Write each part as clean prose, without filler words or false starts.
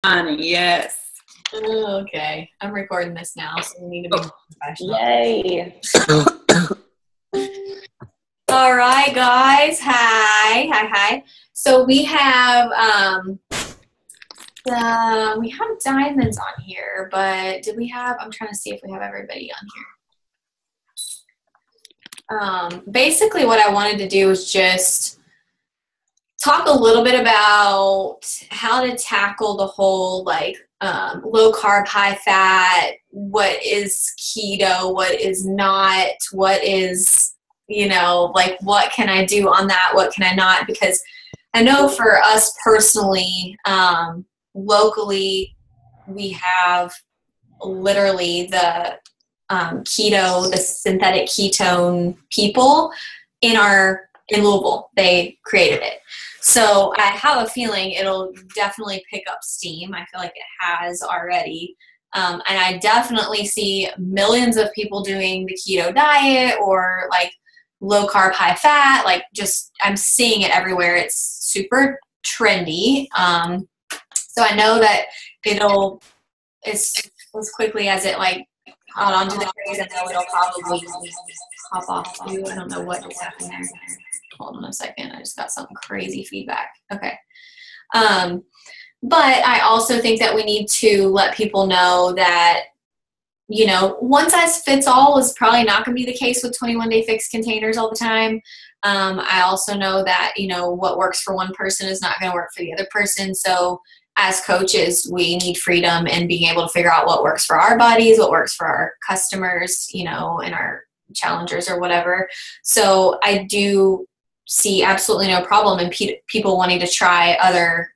Honey, yes. Okay, I'm recording this now, so we need to be professional. Yay. All right, guys. Hi. So we have diamonds on here, but did we have? I'm trying to see if we have everybody on here. Basically, what I wanted to do was just talk a little bit about how to tackle the whole low carb, high fat, what is keto, what is not, what is, what can I do on that, what can I not, because I know for us personally, locally, we have literally the keto, the synthetic ketone people in Louisville. They created it. So I have a feeling it'll definitely pick up steam. I feel like it has already. And I definitely see millions of people doing the keto diet or like low carb, high fat. I'm seeing it everywhere. It's super trendy. So I know that as quickly as it caught onto the craze, I know it'll probably hop off too. I don't know what just happened there. Hold on a second. I just got some crazy feedback. Okay. But I also think that we need to let people know that, one size fits all is probably not going to be the case with 21-day fix containers all the time. I also know that, what works for one person is not going to work for the other person. So as coaches, we need freedom in being able to figure out what works for our bodies, what works for our customers, and our challengers or whatever. So I do see absolutely no problem in people wanting to try other,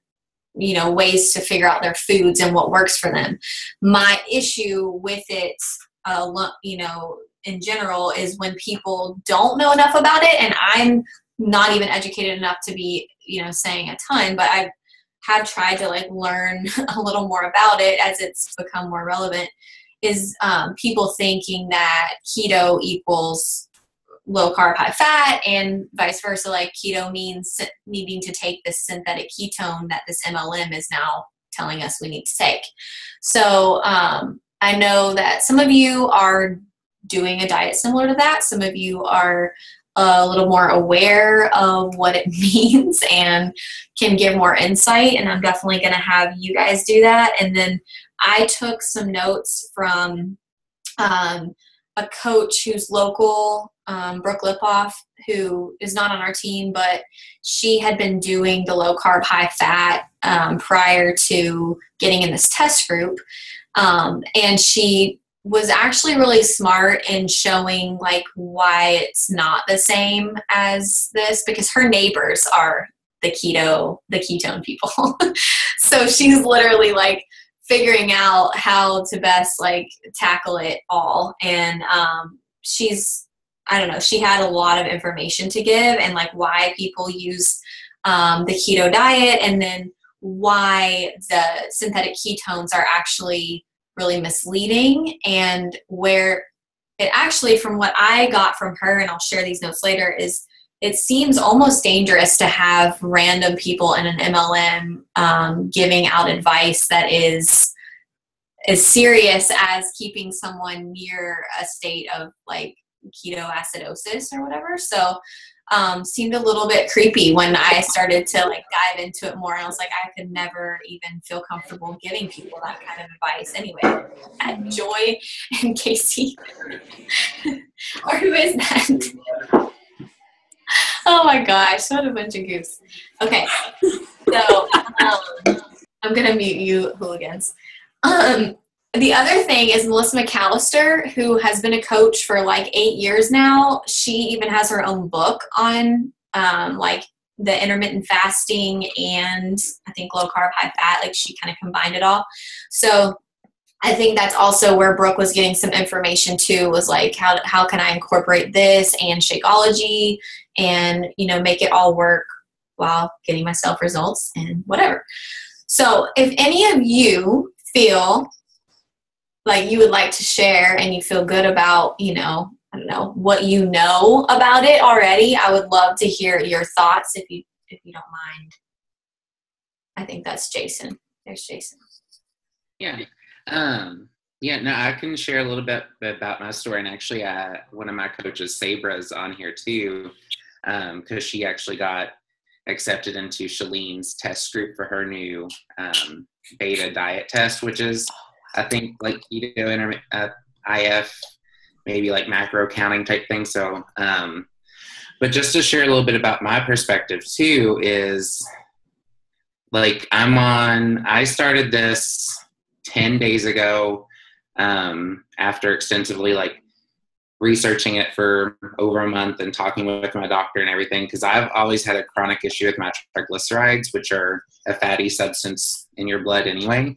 ways to figure out their foods and what works for them. My issue with it, in general, is when people don't know enough about it, and I'm not even educated enough to be, saying a ton, but I have tried to learn a little more about it as it's become more relevant, is people thinking that keto equals low carb, high fat, and vice versa. Keto means needing to take this synthetic ketone that this MLM is now telling us we need to take. So I know that some of you are doing a diet similar to that. Some of you are a little more aware of what it means and can give more insight. And I'm definitely going to have you guys do that. And then I took some notes from a coach who's local, Brooke Lipoff, who is not on our team, but she had been doing the low carb, high fat prior to getting in this test group. And she was actually really smart in showing why it's not the same as this, because her neighbors are the ketone people. So she's literally figuring out how to best tackle it all. And she had a lot of information to give, and why people use the keto diet, and then why the synthetic ketones are actually really misleading, and where it actually, from what I got from her, and I'll share these notes later, is it seems almost dangerous to have random people in an MLM giving out advice that is as serious as keeping someone near a state of ketoacidosis or whatever. So seemed a little bit creepy when I started to dive into it more. I was I could never even feel comfortable giving people that kind of advice anyway. And Joy and Casey. Or who is that? Oh my gosh, what a bunch of goofs. Okay, so I'm going to mute you hooligans. The other thing is Melissa McAllister, who has been a coach for 8 years now. She even has her own book on the intermittent fasting and I think low carb, high fat. She kind of combined it all. So I think that's also where Brooke was getting some information too, was how can I incorporate this and Shakeology and, make it all work while getting myself results and whatever. So if any of you feel you would like to share and you feel good about, I don't know, what you know about it already, I would love to hear your thoughts if you don't mind. I think that's Jason. There's Jason. Yeah. Yeah, no, I can share a little bit about my story. And actually, one of my coaches, Sabra's on here too, because she actually got accepted into Shalene's test group for her new beta diet test, which is, I think, like keto, IF, maybe like macro counting type thing. So, but just to share a little bit about my perspective too is, like, I started this 10 days ago, after extensively like researching it for over a month and talking with my doctor and everything, because I've always had a chronic issue with my triglycerides, which are a fatty substance in your blood anyway.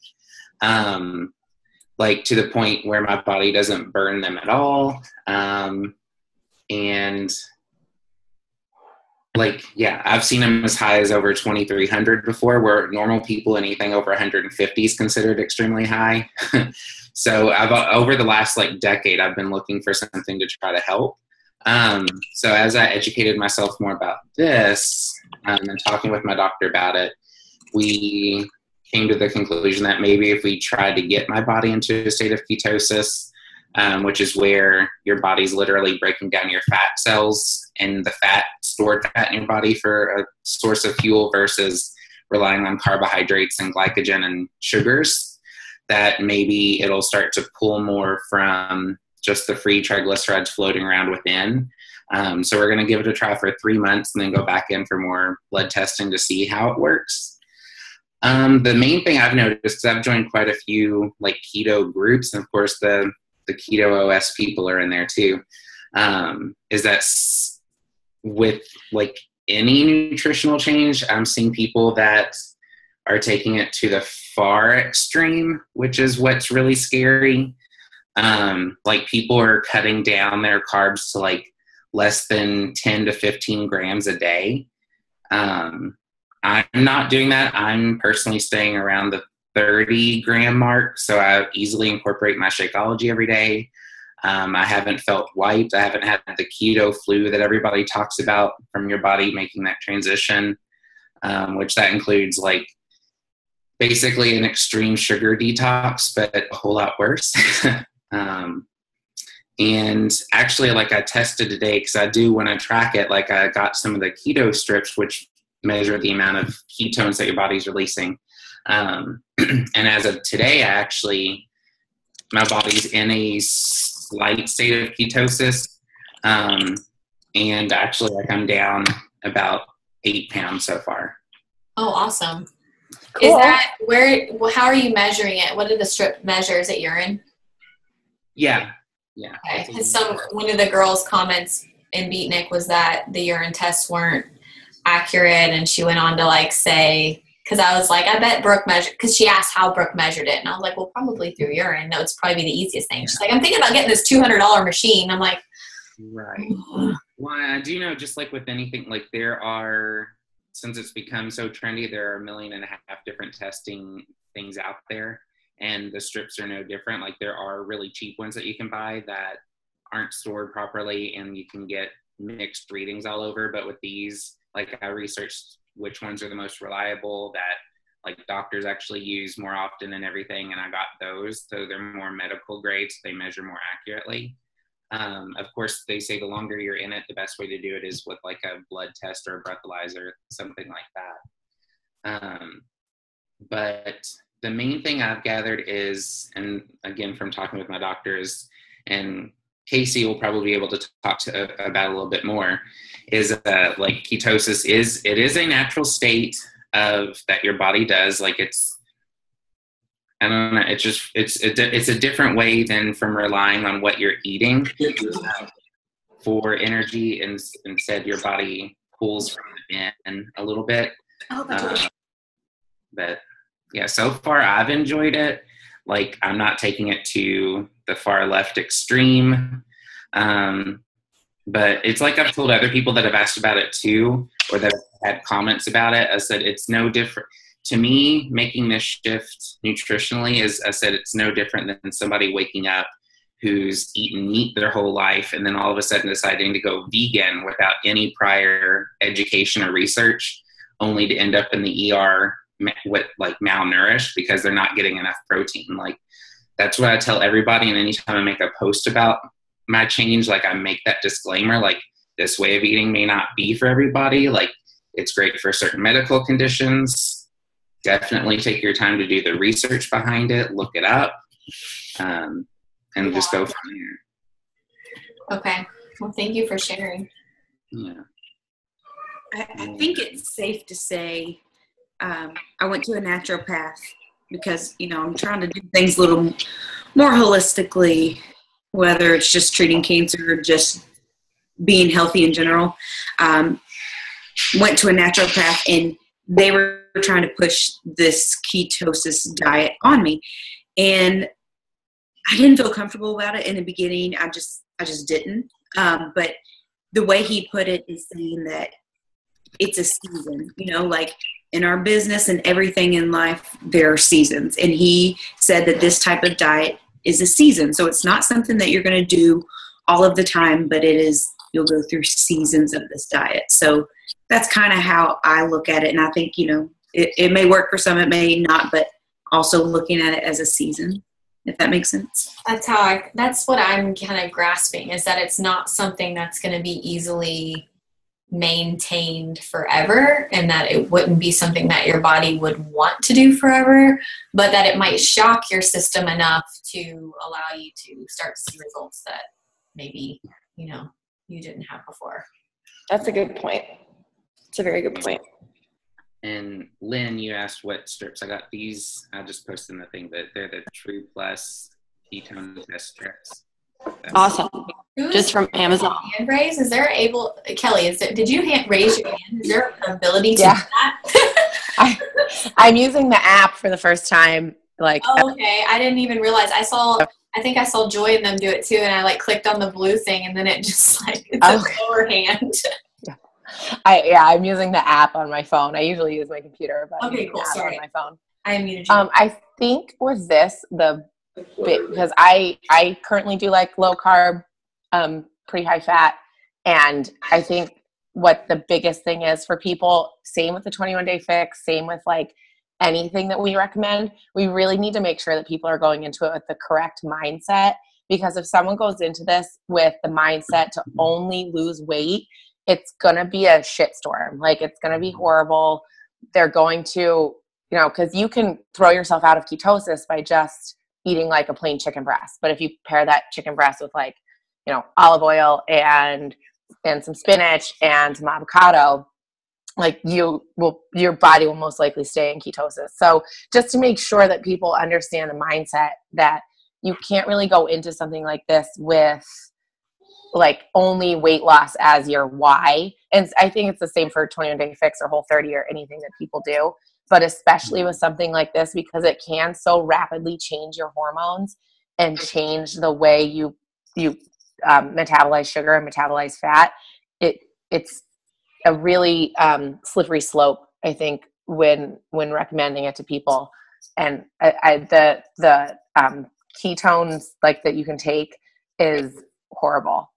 Like to the point where my body doesn't burn them at all. And like, yeah, I've seen them as high as over 2,300 before, where normal people, anything over 150 is considered extremely high. So over the last like decade, I've been looking for something to try to help. So as I educated myself more about this, and talking with my doctor about it, we came to the conclusion that maybe if we tried to get my body into a state of ketosis, which is where your body's literally breaking down your fat cells and the stored fat in your body for a source of fuel versus relying on carbohydrates and glycogen and sugars, that maybe it'll start to pull more from just the free triglycerides floating around within. So we're going to give it a try for 3 months and then go back in for more blood testing to see how it works. The main thing I've noticed is I've joined quite a few like keto groups, and of course the Keto OS people are in there too, is that with like any nutritional change, I'm seeing people that are taking it to the far extreme, which is what's really scary. Like people are cutting down their carbs to like less than 10 to 15 grams a day. I'm not doing that. I'm personally staying around the 30-gram mark, so I easily incorporate my Shakeology every day. I haven't felt wiped. I haven't had the keto flu that everybody talks about from your body making that transition, which that includes like basically an extreme sugar detox, but a whole lot worse. And actually, like I tested today, because I do want to track it, like I got some of the keto strips, which measure the amount of ketones that your body's releasing. And as of today, my body's in a slight state of ketosis. And actually, like I'm down about 8 pounds so far. Oh, awesome. Cool. Is that how are you measuring it? What are the strip measures at urine? Yeah. Okay. Because one of the girls' comments in Beatnik was that the urine tests weren't accurate, and she went on to like say, because I was like, I bet Brooke measured, because she asked how Brooke measured it, and I was like, well, probably through urine. No, it's probably the easiest thing. She's like, I'm thinking about getting this $200 machine. I'm like, right. Well, I do know, just like with anything, like there are, since it's become so trendy, there are 1.5 million different testing things out there, and the strips are no different. Like there are really cheap ones that you can buy that aren't stored properly, and you can get mixed readings all over. But with these, like I researched which ones are the most reliable that like doctors actually use more often and everything, and I got those. So they're more medical grades, they measure more accurately. Of course, they say the longer you're in it, the best way to do it is with like a blood test or a breathalyzer, something like that. But the main thing I've gathered is, and again, from talking with my doctors, and Casey will probably be able to talk about a little bit more, is like ketosis is a natural state of that your body does. Like I don't know, it's a different way than from relying on what you're eating for energy, and instead your body pulls from within a little bit. But yeah, so far I've enjoyed it. Like I'm not taking it to the far left extreme. But it's like I've told other people that have asked about it too, or that have had comments about it. I said, it's no different. To me, making this shift nutritionally is, I said, it's no different than somebody waking up who's eaten meat their whole life and then all of a sudden deciding to go vegan without any prior education or research, only to end up in the ER like malnourished because they're not getting enough protein. Like that's what I tell everybody. And anytime I make a post about my change, like I make that disclaimer, like this way of eating may not be for everybody. Like it's great for certain medical conditions. Definitely take your time to do the research behind it, look it up, and just go from there. Okay. Well, thank you for sharing. Yeah. I think it's safe to say I went to a naturopath because, you know, I'm trying to do things a little more holistically, whether it's just treating cancer or just being healthy in general. Went to a naturopath and they were trying to push this ketosis diet on me. And I didn't feel comfortable about it in the beginning. I just didn't. But the way he put it is saying that it's a season, you know, like in our business and everything in life, there are seasons. And he said that this type of diet is a season. So it's not something that you're going to do all of the time, but it is, you'll go through seasons of this diet. So that's kind of how I look at it. And I think, you know, it may work for some, it may not, but also looking at it as a season, if that makes sense. That's what I'm kind of grasping, is that it's not something that's going to be easily maintained forever, and that it wouldn't be something that your body would want to do forever, but that it might shock your system enough to allow you to start to see results that maybe, you know, you didn't have before. That's a good point. It's a very good point. And Lynn, you asked what strips. I got these. I just posted in the thing, but they're the True Plus ketone test strips. Awesome. Just from Amazon. Hand raise? Is there Kelly, did you raise your hand? Is there an ability to do that? I'm using the app for the first time. Okay. I didn't even realize. I think I saw Joy and them do it too, and I clicked on the blue thing, and then it just it's a lower hand. I'm using the app on my phone. I usually use my computer, but okay, cool. Sorry. On my phone. I muted you. I think with this, because I currently do low carb, pretty high fat, and I think what the biggest thing is for people, same with the 21-day fix, same with anything that we recommend, we really need to make sure that people are going into it with the correct mindset, because if someone goes into this with the mindset to only lose weight, it's going to be a shitstorm. It's going to be horrible. They're going to, because you can throw yourself out of ketosis by just eating a plain chicken breast. But if you pair that chicken breast with olive oil and some spinach and some avocado, your body will most likely stay in ketosis. So just to make sure that people understand the mindset that you can't really go into something like this with only weight loss as your why. And I think it's the same for 21-day fix or Whole30 or anything that people do, but especially with something like this, because it can so rapidly change your hormones and change the way you metabolize sugar and metabolize fat. It's a really slippery slope, I think, when recommending it to people. And the ketones that you can take is horrible.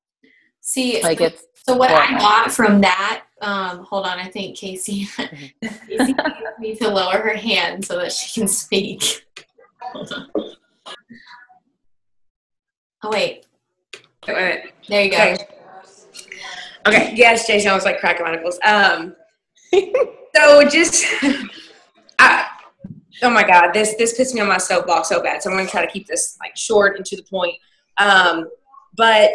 See, so what horrible. I got from that, hold on, I think Casey needs me to lower her hand so that she can speak. Hold on. Oh, wait. There you go. Okay. Yes, Jason, I was cracking my knuckles. So just, oh my God, this puts me on my soapbox so bad. So I'm going to try to keep this short and to the point. But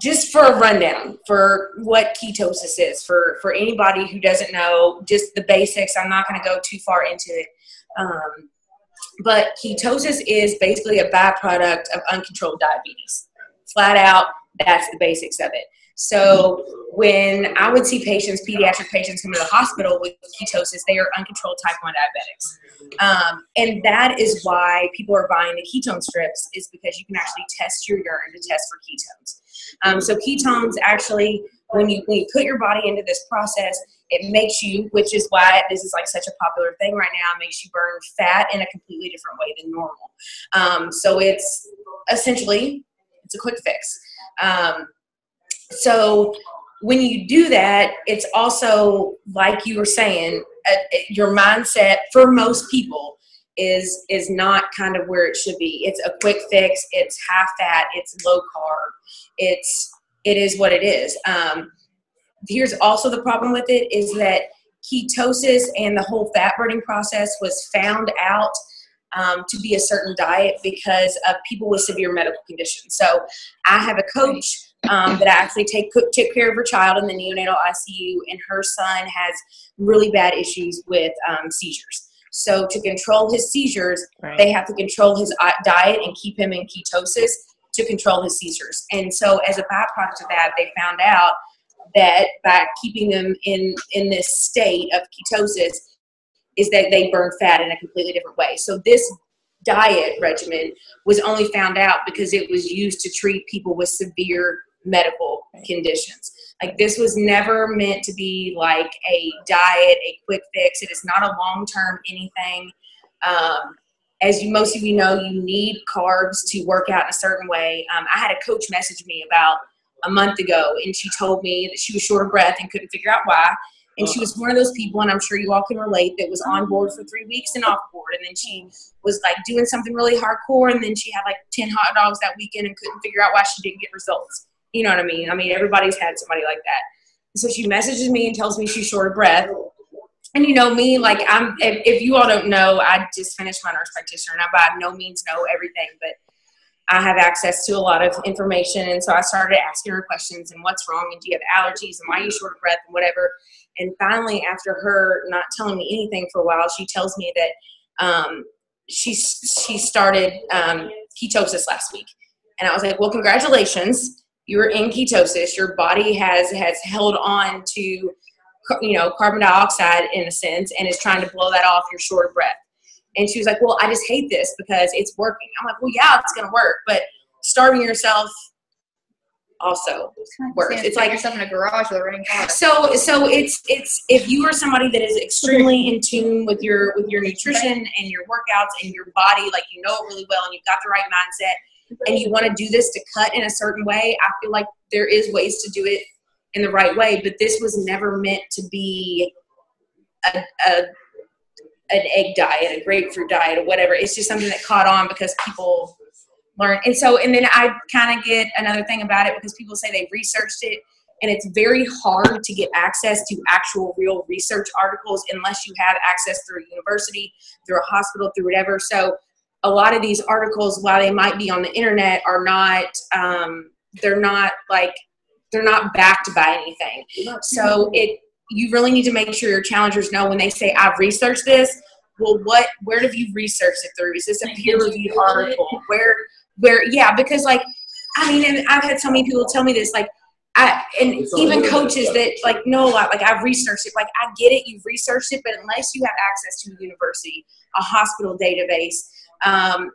just for a rundown for what ketosis is, for anybody who doesn't know, just the basics. I'm not going to go too far into it. But ketosis is basically a byproduct of uncontrolled diabetes. Flat out, that's the basics of it. So when I would see pediatric patients come to the hospital with ketosis, they are uncontrolled type 1 diabetics. And that is why people are buying the ketone strips, is because you can actually test your urine to test for ketones. So ketones actually, when you put your body into this process, it makes you, which is why this is such a popular thing right now, makes you burn fat in a completely different way than normal. So it's essentially, it's a quick fix. So when you do that, it's also, like you were saying, your mindset for most people is not kind of where it should be. It's a quick fix. It's high fat. It's low carb. It is what it is. Here's also the problem with it is that ketosis and the whole fat burning process was found out to be a certain diet because of people with severe medical conditions. So I have a coach that I actually took care of her child in the neonatal ICU, and her son has really bad issues with seizures. So to control his seizures, they have to control his diet and keep him in ketosis to control his seizures. And so as a byproduct of that, they found out that by keeping them in this state of ketosis is that they burn fat in a completely different way. So this diet regimen was only found out because it was used to treat people with severe medical conditions. Like, this was never meant to be like a diet, a quick fix. It is not a long-term anything. As most of you know, you need carbs to work out in a certain way. I had a coach message me about a month ago, and she told me that she was short of breath and couldn't figure out why. And she was one of those people, and I'm sure you all can relate, that was on board for 3 weeks and off board. And then she was like doing something really hardcore, and then she had like 10 hot dogs that weekend and couldn't figure out why she didn't get results. You know what I mean? I mean, everybody's had somebody like that. So she messages me and tells me she's short of breath. And you know me, like, if you all don't know, I just finished my nurse practitioner, and I by no means know everything, but I have access to a lot of information. And so I started asking her questions and what's wrong, and do you have allergies, and why are you short of breath, and whatever. And finally, after her not telling me anything for a while, she tells me that she started ketosis last week. And I was like, well, congratulations. You're in ketosis. Your body has held on to, you know, carbon dioxide in a sense, and is trying to blow that off. You're short of breath. And she was like, well, I just hate this because it's working. I'm like, well, yeah, it's going to work, but starving yourself also works. It's like yourself in a garage with a running car. So it's if you are somebody that is extremely in tune with your nutrition and your workouts and your body, like, you know it really well, and you've got the right mindset, and you want to do this to cut in a certain way, I feel like there is ways to do it in the right way. But this was never meant to be an egg diet, a grapefruit diet, or whatever. It's just something that caught on because people learn. And then I kind of get another thing about it because people say they've researched it, and it's very hard to get access to actual real research articles unless you have access through a university, through a hospital, through whatever. So a lot of these articles, while they might be on the internet, are not, they're not backed by anything. So you really need to make sure your challengers know when they say, I've researched this, well, where have you researched it through? Is this a peer-reviewed article? Where, yeah, because, like, I mean, and I've had so many people tell me this, like, and even coaches that, like, know a lot, like, I've researched it. Like, I get it, you've researched it, but unless you have access to a university, a hospital database,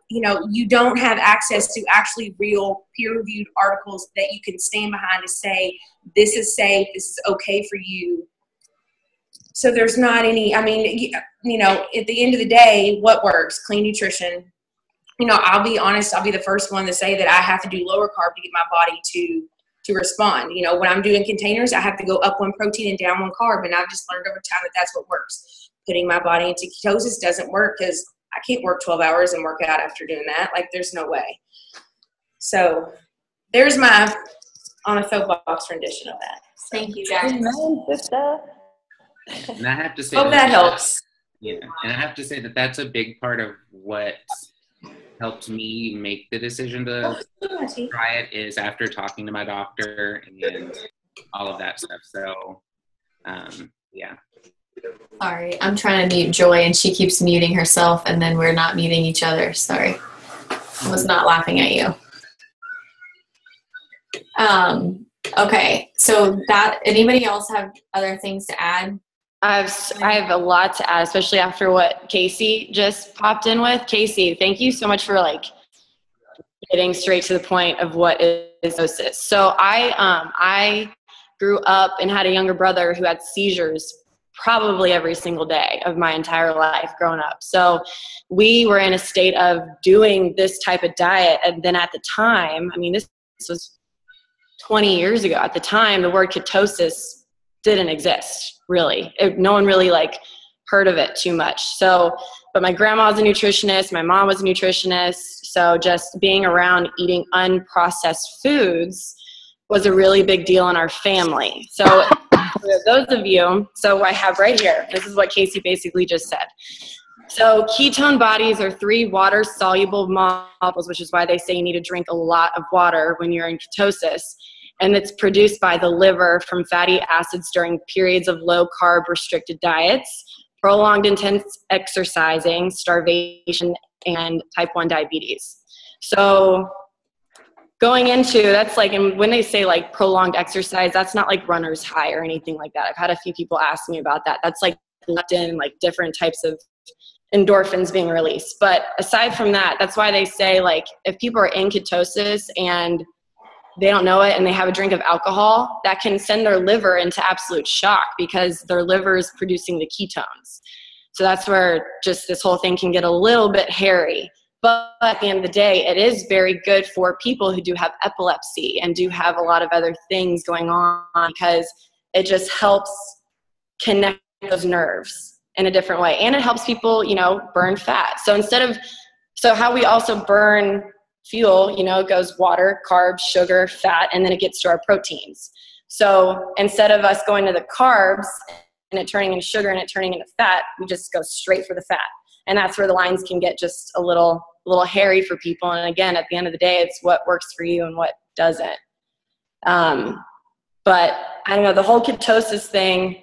you know, you don't have access to actually real peer-reviewed articles that you can stand behind to say, this is safe, this is okay for you. So there's not any, I mean, you know, at the end of the day, what works? Clean nutrition. You know, I'll be honest, I'll be the first one to say that I have to do lower carb to get my body to respond. You know, when I'm doing containers, I have to go up one protein and down one carb, and I've just learned over time that that's what works. Putting my body into ketosis doesn't work because I can't work 12 hours and work out after doing that. Like, there's no way. So there's my on a soapbox rendition of that. So. Thank you, guys. And I have to say, hope that helps. Yeah, and I have to say that that's a big part of what helped me make the decision to try it, is after talking to my doctor and all of that stuff. So, yeah. Sorry, I'm trying to mute Joy, and she keeps muting herself, and then we're not muting each other. Sorry. I was not laughing at you. Okay, so anybody else have other things to add? I have a lot to add, especially after what Casey just popped in with. Casey, thank you so much for, like, getting straight to the point of what is ketosis. So I grew up and had a younger brother who had seizures probably every single day of my entire life growing up. So we were in a state of doing this type of diet. And then at the time, I mean, this was 20 years ago. At the time, the word ketosis didn't exist, really. No one really, like, heard of it too much. So, but my grandma's a nutritionist, my mom was a nutritionist. So just being around eating unprocessed foods was a really big deal in our family. So for those of you, so I have right here, this is what Casey basically just said. So ketone bodies are 3 water-soluble molecules, which is why they say you need to drink a lot of water when you're in ketosis. And it's produced by the liver from fatty acids during periods of low-carb restricted diets, prolonged intense exercising, starvation, and type 1 diabetes. So going into, that's like, and when they say like prolonged exercise, that's not like runner's high or anything like that. I've had a few people ask me about that. That's like leptin, like different types of endorphins being released. But aside from that, that's why they say like if people are in ketosis and they don't know it and they have a drink of alcohol, that can send their liver into absolute shock because their liver is producing the ketones. So that's where just this whole thing can get a little bit hairy. But at the end of the day, it is very good for people who do have epilepsy and do have a lot of other things going on because it just helps connect those nerves in a different way. And it helps people, you know, burn fat. So so how we also burn fuel, you know, it goes water, carbs, sugar, fat, and then it gets to our proteins. So instead of us going to the carbs and it turning into sugar and it turning into fat, we just go straight for the fat. And that's where the lines can get just a little hairy for people. And again, at the end of the day, it's what works for you and what doesn't. But I don't know, the whole ketosis thing,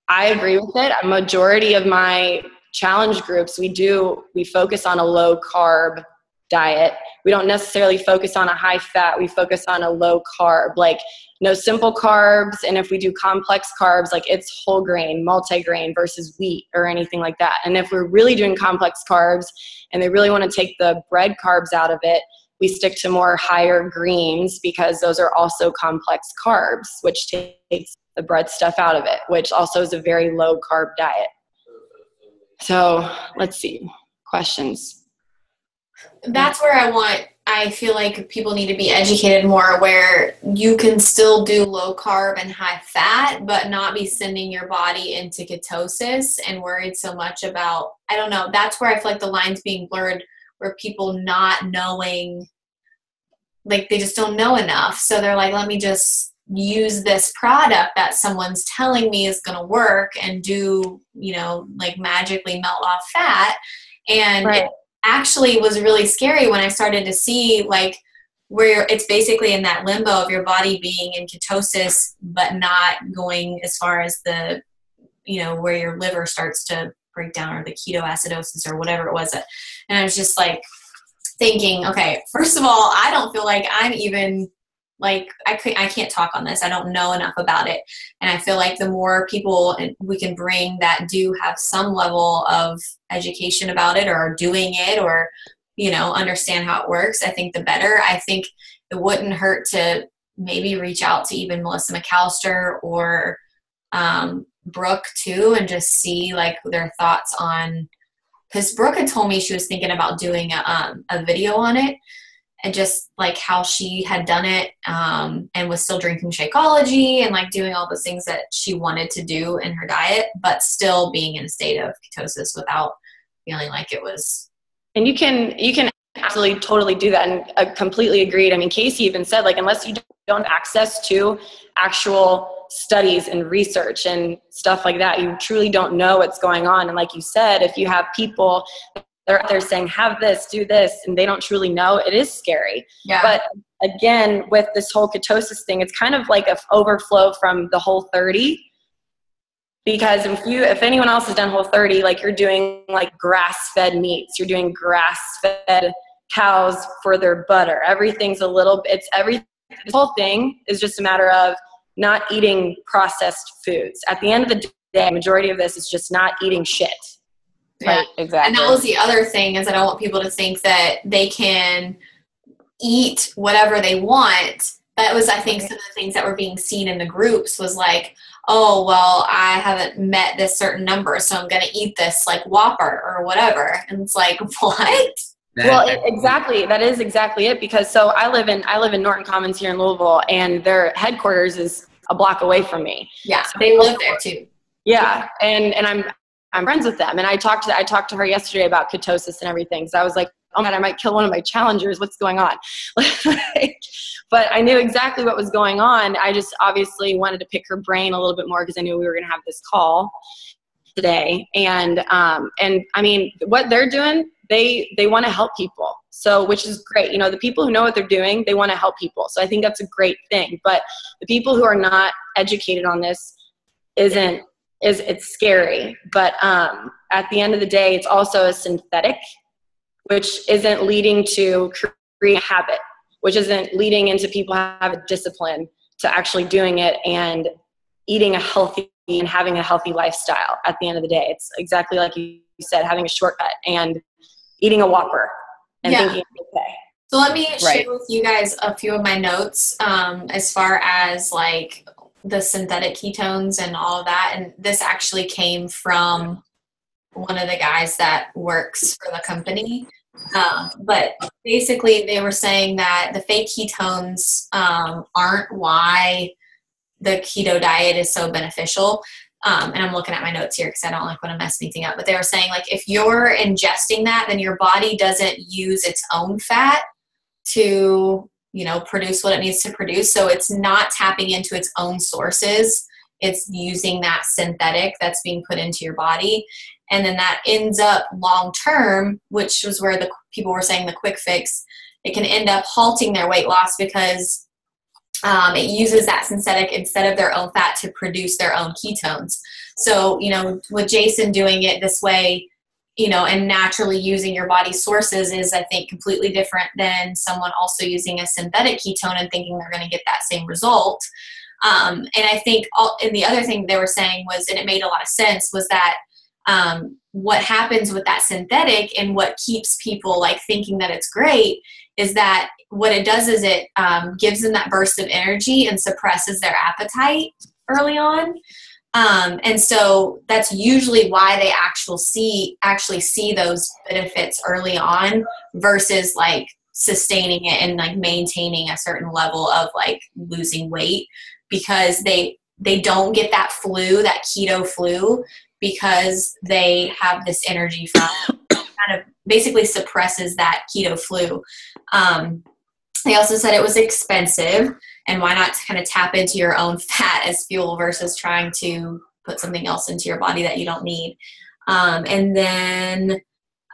I agree with it. A majority of my challenge groups, we focus on a low carb diet. We don't necessarily focus on a high fat. We focus on a low carb, like no simple carbs. And if we do complex carbs, like it's whole grain, multigrain versus wheat or anything like that. And if we're really doing complex carbs and they really want to take the bread carbs out of it, we stick to more higher greens because those are also complex carbs, which takes the bread stuff out of it, which also is a very low carb diet. So let's see, questions. That's where I feel like people need to be educated more, where you can still do low carb and high fat, but not be sending your body into ketosis and worried so much about, I don't know, that's where I feel like the line's being blurred, where people not knowing, like they just don't know enough. So they're like, let me just use this product that someone's telling me is going to work and do, you know, like magically melt off fat. And right. It actually was really scary when I started to see like where it's basically in that limbo of your body being in ketosis, but not going as far as the, you know, where your liver starts to break down or the ketoacidosis or whatever it was. And I was just like thinking, okay, first of all, I don't feel like I'm even like, I can't talk on this. I don't know enough about it. And I feel like the more people we can bring that do have some level of education about it or are doing it or, you know, understand how it works, I think the better. I think it wouldn't hurt to maybe reach out to even Melissa McAllister or Brooke too, and just see like their thoughts on, because Brooke had told me she was thinking about doing a video on it. And just like how she had done it and was still drinking Shakeology and like doing all the things that she wanted to do in her diet, but still being in a state of ketosis without feeling like it was. And you can absolutely totally do that. And I completely agreed. I mean, Casey even said like, unless you don't have access to actual studies and research and stuff like that, you truly don't know what's going on. And like you said, if you have people they're out there saying, have this, do this, and they don't truly know, it is scary. Yeah. But again, with this whole ketosis thing, it's kind of like an overflow from the Whole30. Because if anyone else has done Whole30, like you're doing like grass-fed meats, you're doing grass-fed cows for their butter. Everything's a little bit, the whole thing is just a matter of not eating processed foods. At the end of the day, the majority of this is just not eating shit. Yeah. Right, exactly. And that was the other thing, is I don't want people to think that they can eat whatever they want. That was, I think, some of the things that were being seen in the groups was like, oh, well, I haven't met this certain number, so I'm going to eat this like Whopper or whatever. And it's like, what? Well, exactly. That is exactly it. Because so I live in Norton Commons here in Louisville, and their headquarters is a block away from me. Yeah, they live there too. Yeah, and I'm friends with them. And I talked to her yesterday about ketosis and everything. So I was like, oh man, I might kill one of my challengers. What's going on? But I knew exactly what was going on. I just obviously wanted to pick her brain a little bit more because I knew we were going to have this call today. And I mean, what they're doing, they want to help people. So, which is great. You know, the people who know what they're doing, they want to help people. So I think that's a great thing. But the people who are not educated on this, it's scary. But at the end of the day, it's also a synthetic, which isn't leading to create a habit, which isn't leading into people have a discipline to actually doing it and eating a healthy and having a healthy lifestyle. At the end of the day, it's exactly like you said, having a shortcut and eating a Whopper and thinking it's okay. So let me share with you guys a few of my notes as far as like the synthetic ketones and all of that. And this actually came from one of the guys that works for the company. But basically they were saying that the fake ketones aren't why the keto diet is so beneficial. And I'm looking at my notes here because I don't like want to mess anything up. But they were saying, like, if you're ingesting that, then your body doesn't use its own fat to, you know, produce what it needs to produce. So it's not tapping into its own sources. It's using that synthetic that's being put into your body. And then that ends up long term, which was where the people were saying the quick fix, it can end up halting their weight loss because it uses that synthetic instead of their own fat to produce their own ketones. So, you know, with Jason doing it this way, you know, and naturally using your body's sources is, I think, completely different than someone also using a synthetic ketone and thinking they're going to get that same result. And I think, and the other thing they were saying was, and it made a lot of sense, was that what happens with that synthetic and what keeps people like thinking that it's great is that what it does is it gives them that burst of energy and suppresses their appetite early on. And so that's usually why they actually see those benefits early on versus like sustaining it and like maintaining a certain level of like losing weight, because they don't get that flu, that keto flu, because they have this energy from kind of basically suppresses that keto flu. They also said it was expensive, and why not kind of tap into your own fat as fuel versus trying to put something else into your body that you don't need. And then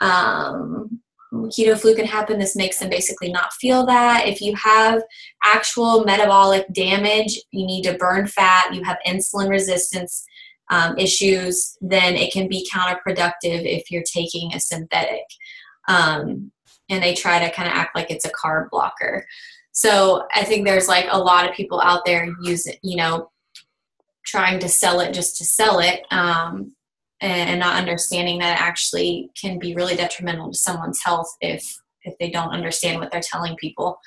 keto flu can happen. This makes them basically not feel that. If you have actual metabolic damage, you need to burn fat, you have insulin resistance issues, then it can be counterproductive if you're taking a synthetic. And they try to kind of act like it's a carb blocker. So I think there's like a lot of people out there trying to sell it just to sell it, and not understanding that it actually can be really detrimental to someone's health if they don't understand what they're telling people.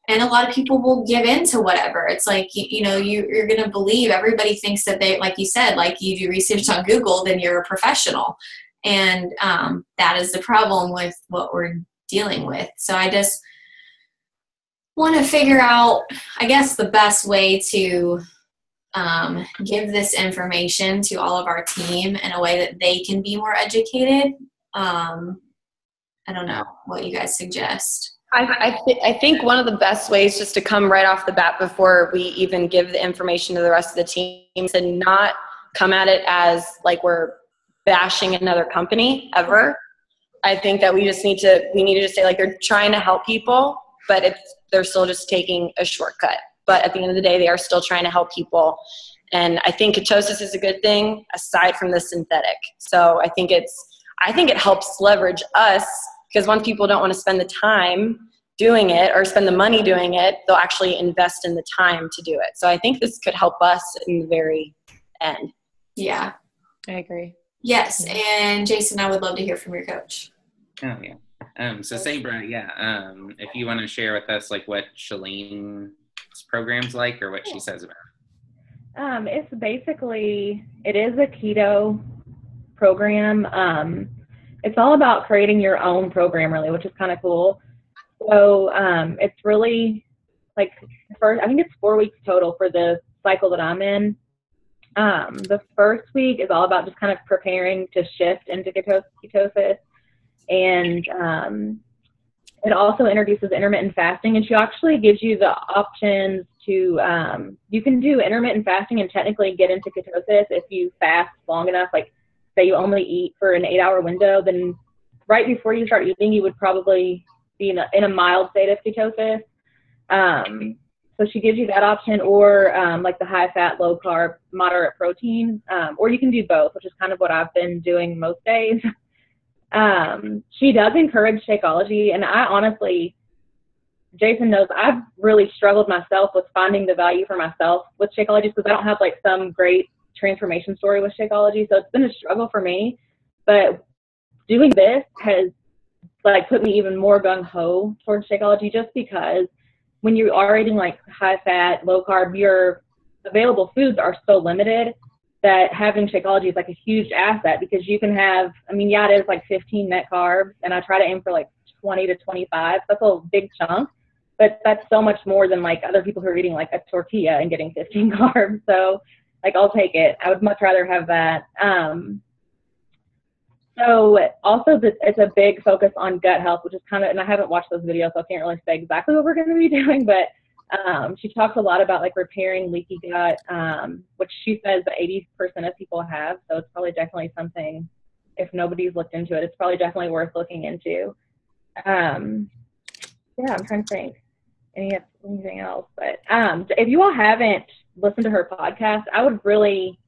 And a lot of people will give in to whatever. It's like, you're going to believe, everybody thinks that they, like you said, like you do research on Google, then you're a professional. And that is the problem with what we're dealing with. So I just want to figure out, I guess, the best way to give this information to all of our team in a way that they can be more educated. I don't know what you guys suggest. I think one of the best ways, just to come right off the bat before we even give the information to the rest of the team, is to not come at it as like we're bashing another company ever. I think that we need to just say, like, they're trying to help people, but they're still just taking a shortcut. But at the end of the day, they are still trying to help people. And I think ketosis is a good thing aside from the synthetic. So I think it helps leverage us, because once people don't want to spend the time doing it or spend the money doing it, they'll actually invest in the time to do it. So I think this could help us in the very end. Yeah. I agree. Yes. And Jason, I would love to hear from your coach. Oh, yeah. So Sabra, if you want to share with us like what Shalene's program's like or what she says about it. It's basically, it is a keto program. It's all about creating your own program, really, which is kind of cool. So it's really like, I think it's 4 weeks total for the cycle that I'm in. The first week is all about just kind of preparing to shift into ketosis. And it also introduces intermittent fasting, and she actually gives you the options to, you can do intermittent fasting and technically get into ketosis if you fast long enough. Like, say you only eat for an 8-hour window, then right before you start eating, you would probably be in a mild state of ketosis. So she gives you that option, or like the high fat, low carb, moderate protein, or you can do both, which is kind of what I've been doing most days. She does encourage Shakeology, and I honestly, Jason knows, I've really struggled myself with finding the value for myself with Shakeology, because I don't have like some great transformation story with Shakeology, so it's been a struggle for me. But doing this has like put me even more gung-ho towards Shakeology, just because when you are eating like high fat, low carb, your available foods are so limited that having Shakeology is like a huge asset, because you can have, I mean, yeah, it is like 15 net carbs, and I try to aim for like 20 to 25. That's a big chunk, but that's so much more than like other people who are eating like a tortilla and getting 15 carbs. So like, I'll take it. I would much rather have that. So also it's a big focus on gut health, which is kind of, and I haven't watched those videos, so I can't really say exactly what we're going to be doing, but she talks a lot about like repairing leaky gut, which she says that 80% of people have. So it's probably definitely something, if nobody's looked into it, it's probably definitely worth looking into. Yeah, I'm trying to think anything else, but if you all haven't listened to her podcast, I would really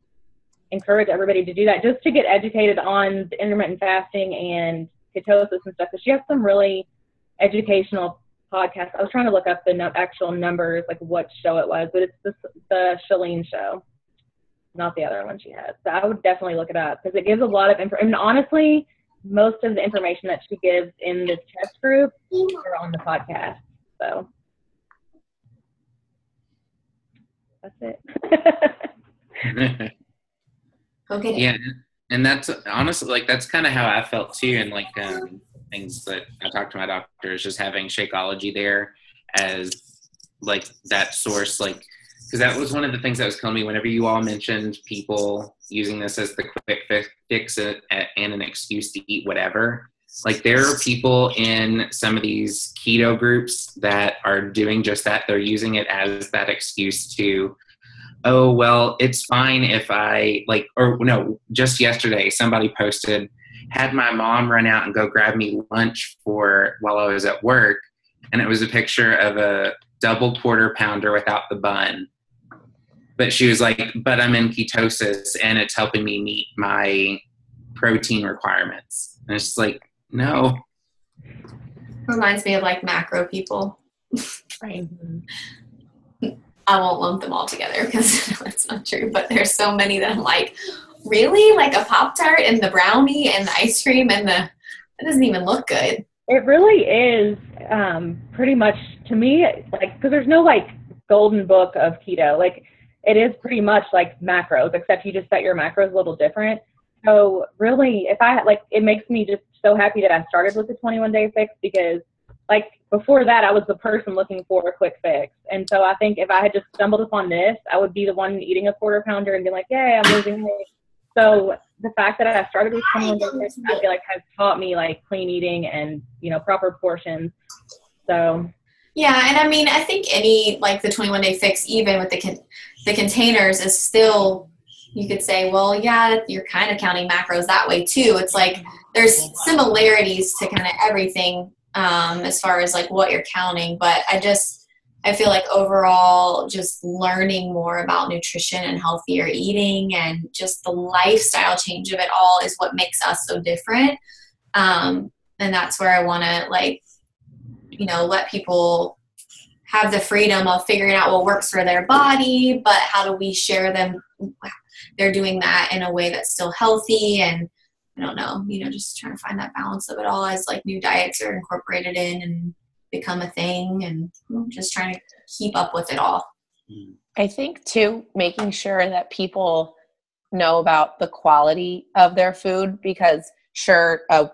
encourage everybody to do that, just to get educated on the intermittent fasting and ketosis and stuff, because she has some really educational podcasts. I was trying to look up the actual numbers, like what show it was, but it's the Chalene show, not the other one she has. So I would definitely look it up, because it gives a lot of information. I mean, honestly, most of the information that she gives in this test group are on the podcast. So that's it. Okay. Yeah, and that's honestly, like, that's kind of how I felt too, and like things that I talked to my doctor is just having Shakeology there as like that source, like, because that was one of the things that was killing me whenever you all mentioned people using this as the quick fix and an excuse to eat whatever. Like, there are people in some of these keto groups that are doing just that. They're using it as that excuse to, oh, well, it's fine if I like, or no, just yesterday, somebody posted, had my mom run out and go grab me lunch while I was at work. And it was a picture of a double quarter pounder without the bun. But she was like, but I'm in ketosis and it's helping me meet my protein requirements. And it's like, no. Reminds me of like macro people. Right. I won't lump them all together because that's not true, but there's so many that I'm like, really? Like a Pop-Tart and the brownie and the ice cream and it doesn't even look good. It really is pretty much, to me, like, because there's no like golden book of keto. Like, it is pretty much like macros, except you just set your macros a little different. So really, it makes me just so happy that I started with the 21-day fix, because like before that, I was the person looking for a quick fix. And so I think if I had just stumbled upon this, I would be the one eating a quarter pounder and be like, yay, I'm losing weight. So the fact that I started with 21-day fix, I feel like has taught me like clean eating and, proper portions. So. Yeah. And I mean, I think the 21-day fix, even with the containers, is still, you could say, well, yeah, you're kind of counting macros that way too. It's like there's similarities to kind of everything as far as like what you're counting. But I feel like overall just learning more about nutrition and healthier eating and just the lifestyle change of it all is what makes us so different. And that's where I want to let people have the freedom of figuring out what works for their body, but how do we share them? They're doing that in a way that's still healthy, and I don't know, just trying to find that balance of it all as like new diets are incorporated in and become a thing, and just trying to keep up with it all. I think too, making sure that people know about the quality of their food, because sure, a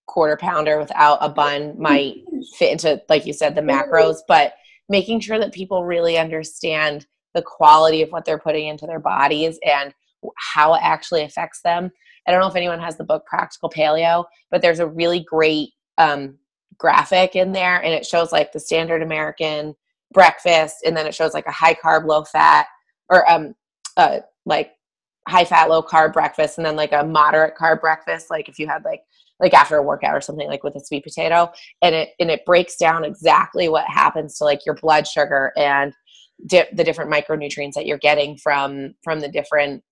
quarter pounder without a bun might fit into, like you said, the macros, but making sure that people really understand the quality of what they're putting into their bodies and how it actually affects them. I don't know if anyone has the book Practical Paleo, but there's a really great graphic in there, and it shows like the standard American breakfast, and then it shows like a high carb, low fat, or like high fat, low carb breakfast, and then like a moderate carb breakfast, like if you had like after a workout or something, like with a sweet potato, and it breaks down exactly what happens to like your blood sugar and the different micronutrients that you're getting from the different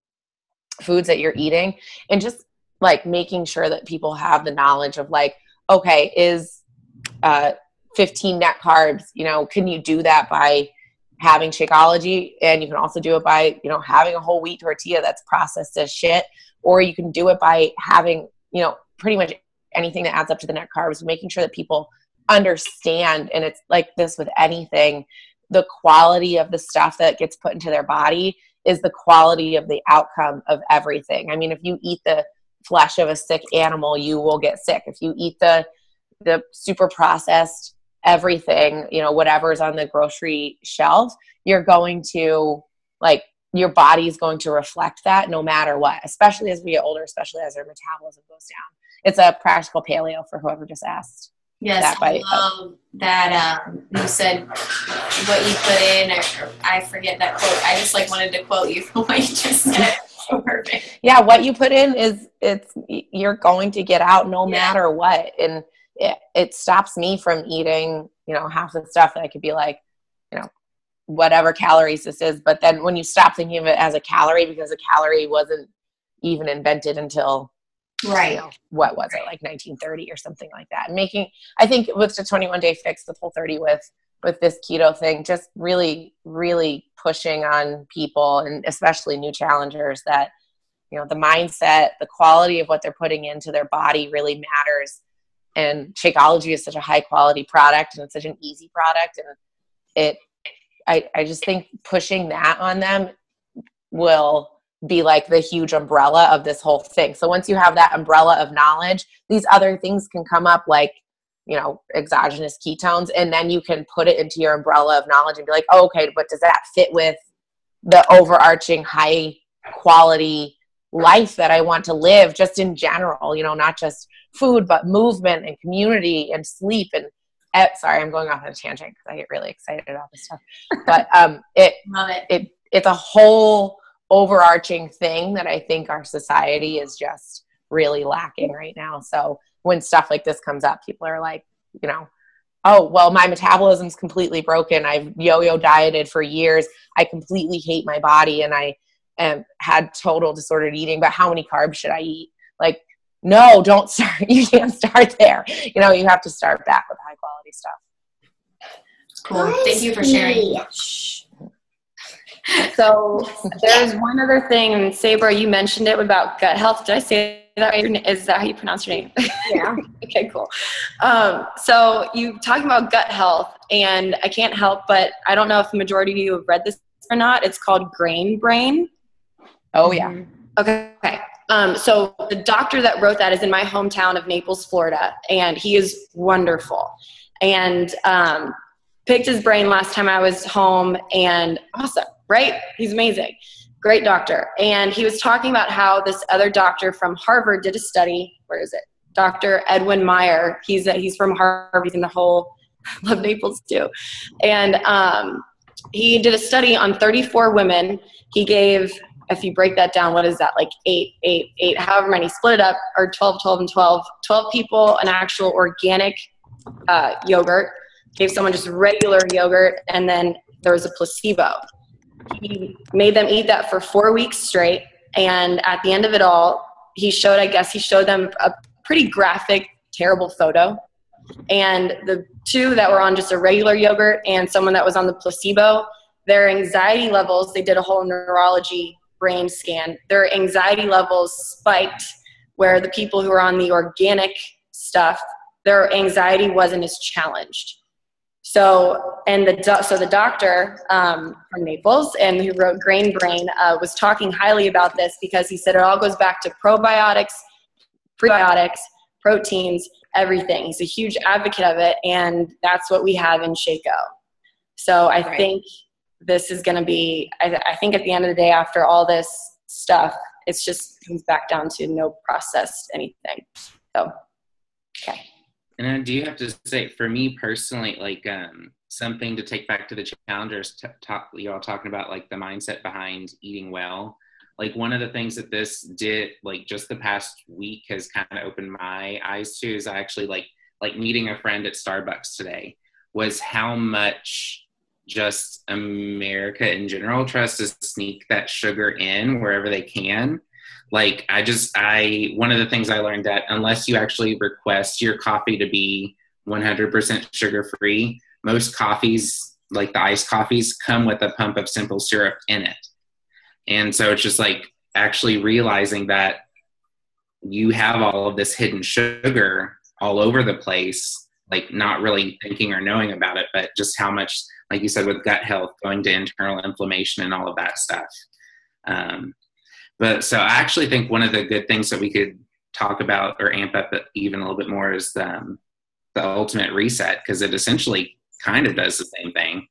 foods that you're eating, and just like making sure that people have the knowledge of like, okay, is 15 net carbs, you know, can you do that by having Shakeology? And you can also do it by, you know, having a whole wheat tortilla that's processed as shit, or you can do it by having, you know, pretty much anything that adds up to the net carbs, making sure that people understand. And it's like this with anything, the quality of the stuff that gets put into their body is the quality of the outcome of everything. I mean, if you eat the flesh of a sick animal, you will get sick. If you eat the super processed everything, you know, whatever's on the grocery shelf, you're going to like, your body's going to reflect that no matter what, especially as we get older, especially as our metabolism goes down. It's a Practical Paleo for whoever just asked. Yes, I love that you said what you put in, or I forget that quote. I just like wanted to quote you from what you just said. So perfect. Yeah, what you put in you're going to get out no matter what. And it stops me from eating, you know, half the stuff that I could be like, you know, whatever calories this is. But then when you stop thinking of it as a calorie, because a calorie wasn't even invented until, right, you know, what was it, like 1930 or something like that. And I think with the 21 Day Fix, the Whole30 with this keto thing, just really, really pushing on people, and especially new challengers, that, you know, the mindset, the quality of what they're putting into their body really matters. And Shakeology is such a high quality product, and it's such an easy product. And I just think pushing that on them will be like the huge umbrella of this whole thing. So once you have that umbrella of knowledge, these other things can come up, like, you know, exogenous ketones, and then you can put it into your umbrella of knowledge and be like, oh, okay, but does that fit with the overarching high quality life that I want to live, just in general, you know, not just food, but movement and community and sleep and sorry, I'm going off on a tangent because I get really excited about this stuff. But it's a whole overarching thing that I think our society is just really lacking right now. So when stuff like this comes up, people are like, you know, oh, well, my metabolism's completely broken. I've yo-yo dieted for years. I completely hate my body, and I had total disordered eating, but how many carbs should I eat? Like, no, don't start. You can't start there. You know, you have to start back with high quality stuff. Cool. Thank you for sharing. So there's one other thing, and Sabra, you mentioned it about gut health. Did I say that right? Is that how you pronounce your name? Yeah. Okay, cool. So you talking about gut health, and I can't help, but I don't know if the majority of you have read this or not. It's called Grain Brain. Oh yeah. Okay. So the doctor that wrote that is in my hometown of Naples, Florida, and he is wonderful. And picked his brain last time I was home, and awesome, right? He's amazing. Great doctor. And he was talking about how this other doctor from Harvard did a study. Where is it? Dr. Edwin Meyer. He's from Harvard. He's in the whole, I love Naples too. And he did a study on 34 women. He gave, if you break that down, what is that? Like 8, however many, split it up, or 12, and 12 people, an actual organic yogurt, gave someone just regular yogurt, and then there was a placebo. He made them eat that for 4 weeks straight, and at the end of it all, he showed them a pretty graphic, terrible photo. And the two that were on just a regular yogurt and someone that was on the placebo, their anxiety levels, they did a whole neurology brain scan, their anxiety levels spiked, where the people who were on the organic stuff, their anxiety wasn't as challenged. So, and the doctor from Naples, and who wrote Grain Brain, was talking highly about this, because he said it all goes back to probiotics, prebiotics, proteins, everything. He's a huge advocate of it, and that's what we have in Shako. So I think this is going to be, I think at the end of the day, after all this stuff. It's just comes back down to no processed anything. So, okay. And I do have to say, for me personally, like something to take back to the challengers, you all talking about like the mindset behind eating well. Like one of the things that this did, like just the past week, has kind of opened my eyes to is I actually like meeting a friend at Starbucks today, was how much just America in general tries to sneak that sugar in wherever they can. Like one of the things I learned that unless you actually request your coffee to be 100% sugar free, most coffees, like the iced coffees, come with a pump of simple syrup in it. And so it's just like actually realizing that you have all of this hidden sugar all over the place, like not really thinking or knowing about it, but just how much, like you said, with gut health, going to internal inflammation and all of that stuff. But so I actually think one of the good things that we could talk about or amp up even a little bit more is the ultimate reset, because it essentially kind of does the same thing.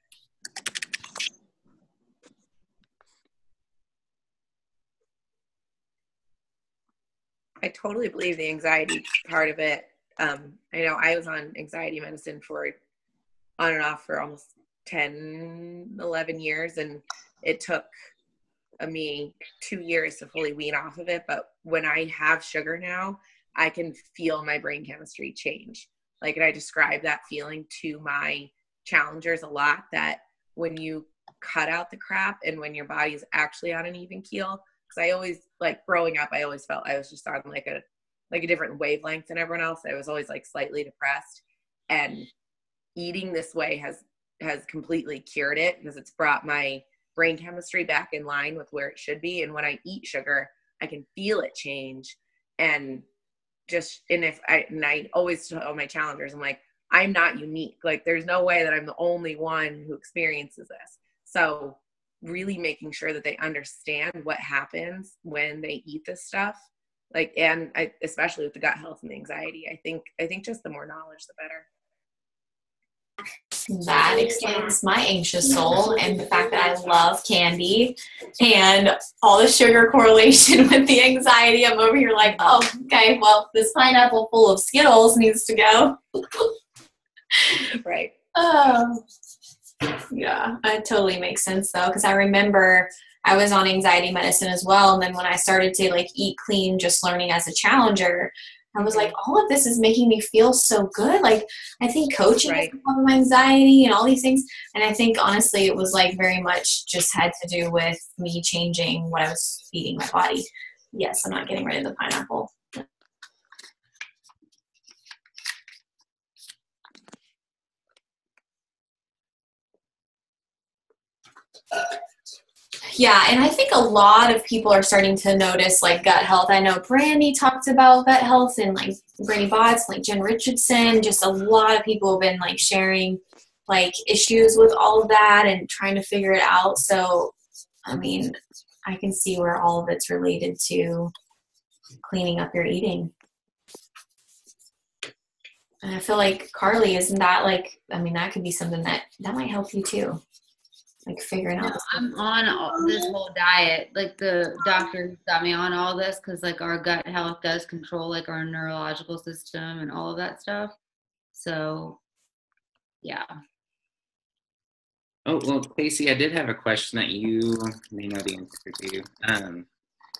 I totally believe the anxiety part of it. I know I was on anxiety medicine on and off for almost 10, 11 years, and it took me 2 years to fully wean off of it. But when I have sugar now, I can feel my brain chemistry change. Like, and I describe that feeling to my challengers a lot, that when you cut out the crap and when your body is actually on an even keel, because I always, like growing up, I always felt I was just on like a different wavelength than everyone else. I was always like slightly depressed, and eating this way has completely cured it, because it's brought my brain chemistry back in line with where it should be. And when I eat sugar, I can feel it change. And I always tell my challengers, I'm like, I'm not unique. Like, there's no way that I'm the only one who experiences this. So really making sure that they understand what happens when they eat this stuff. Like, and especially with the gut health and the anxiety, I think just the more knowledge, the better. That explains my anxious soul and the fact that I love candy and all the sugar correlation with the anxiety. I'm over here like, oh, okay, well, this pineapple full of Skittles needs to go. Right. Oh, yeah, it totally makes sense though, because I remember I was on anxiety medicine as well, and then when I started to like eat clean, just learning as a challenger, I was like, all of this is making me feel so good. Like, I think coaching is because of my anxiety and all these things. And I think, honestly, it was like very much just had to do with me changing what I was feeding my body. Yes, I'm not getting rid of the pineapple. Yeah, and I think a lot of people are starting to notice like gut health. I know Brandy talked about gut health, and like Brandy Botts, like Jen Richardson, just a lot of people have been like sharing like issues with all of that and trying to figure it out. So, I mean, I can see where all of it's related to cleaning up your eating. And I feel like, Carly, isn't that like, I mean, that could be something that might help you too. Like figuring out. I'm on this whole diet. Like, the doctor got me on all this because like our gut health does control like our neurological system and all of that stuff. So, yeah. Oh, well, Casey, I did have a question that you may know the answer to.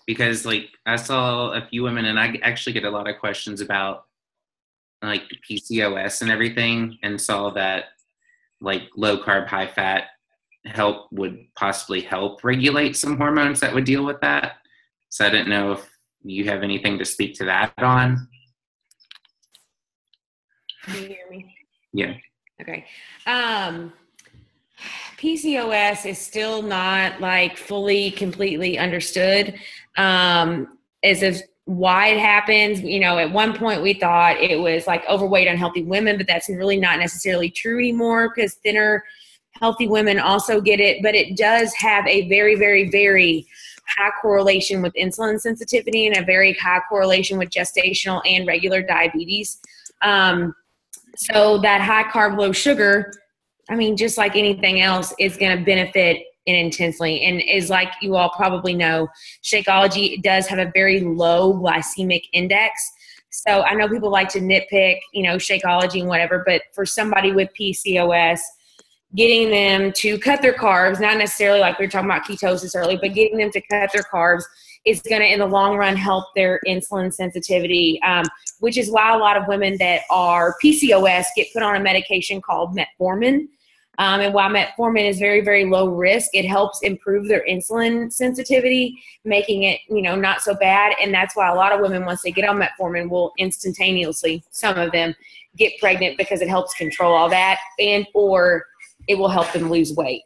Because like I saw a few women, and I actually get a lot of questions about like PCOS and everything, and saw that like low carb, high fat would possibly help regulate some hormones that would deal with that. So I didn't know if you have anything to speak to that on. Can you hear me? Yeah. Okay. PCOS is still not like fully, completely understood as of why it happens. You know, at one point we thought it was like overweight, unhealthy women, but that's really not necessarily true anymore, because thinner, healthy women also get it, but it does have a very, very, very high correlation with insulin sensitivity and a very high correlation with gestational and regular diabetes. So that high carb, low sugar, I mean, just like anything else, is going to benefit and intensely. And is like you all probably know, Shakeology does have a very low glycemic index. So I know people like to nitpick, Shakeology and whatever, but for somebody with PCOS, getting them to cut their carbs, not necessarily like we were talking about ketosis early, but getting them to cut their carbs is going to, in the long run, help their insulin sensitivity, which is why a lot of women that are PCOS get put on a medication called metformin. And while metformin is very, very low risk, it helps improve their insulin sensitivity, making it, not so bad. And that's why a lot of women, once they get on metformin, will instantaneously, some of them, get pregnant because it helps control all that, and or it will help them lose weight.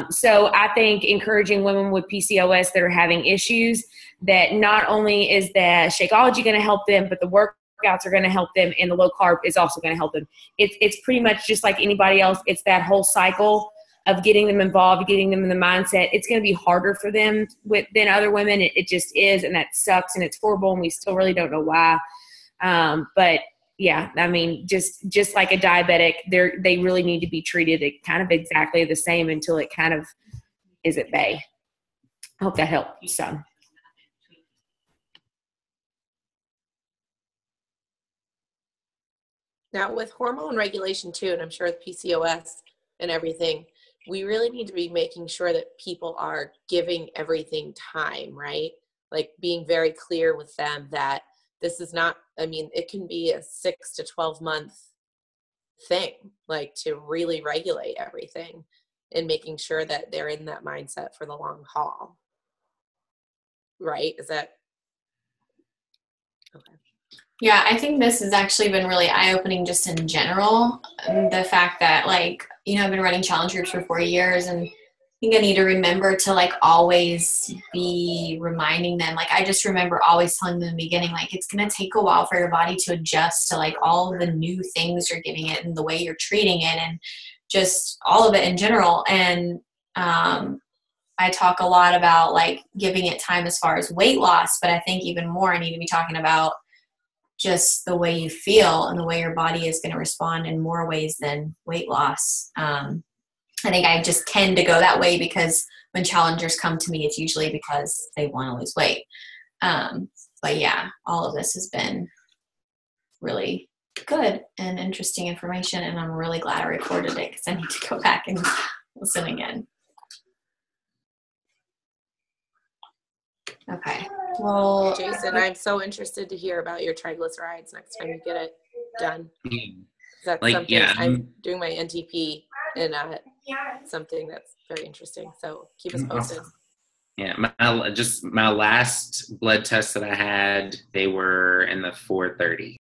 So I think encouraging women with PCOS that are having issues, that not only is the Shakeology going to help them, but the workouts are going to help them, and the low carb is also going to help them. It's pretty much just like anybody else. It's that whole cycle of getting them involved, getting them in the mindset. It's going to be harder for them than other women. It just is, and that sucks, and it's horrible, and we still really don't know why. But yeah, I mean, just like a diabetic, they really need to be treated kind of exactly the same until it kind of is at bay. I hope that helped some. Now with hormone regulation too, and I'm sure with PCOS and everything, we really need to be making sure that people are giving everything time, right? Like being very clear with them that this is not, it can be a 6 to 12 month thing, like to really regulate everything and making sure that they're in that mindset for the long haul. Right? Is that okay? Yeah, I think this has actually been really eye-opening just in general. The fact that, I've been running challenge groups for 4 years, and I think I need to remember to, always be reminding them. I just remember always telling them in the beginning, it's going to take a while for your body to adjust to, all of the new things you're giving it and the way you're treating it and just all of it in general. And I talk a lot about, giving it time as far as weight loss, but I think even more I need to be talking about just the way you feel and the way your body is going to respond in more ways than weight loss. I think I just tend to go that way because when challengers come to me, it's usually because they want to lose weight. But yeah, all of this has been really good and interesting information, and I'm really glad I recorded it because I need to go back and listen again. Okay. Well, Jason, I'm so interested to hear about your triglycerides next time you get it done. That's something. Yeah. I'm doing my NTP, and something that's very interesting. So keep us posted. Yeah, my last blood test that I had, they were in the 430.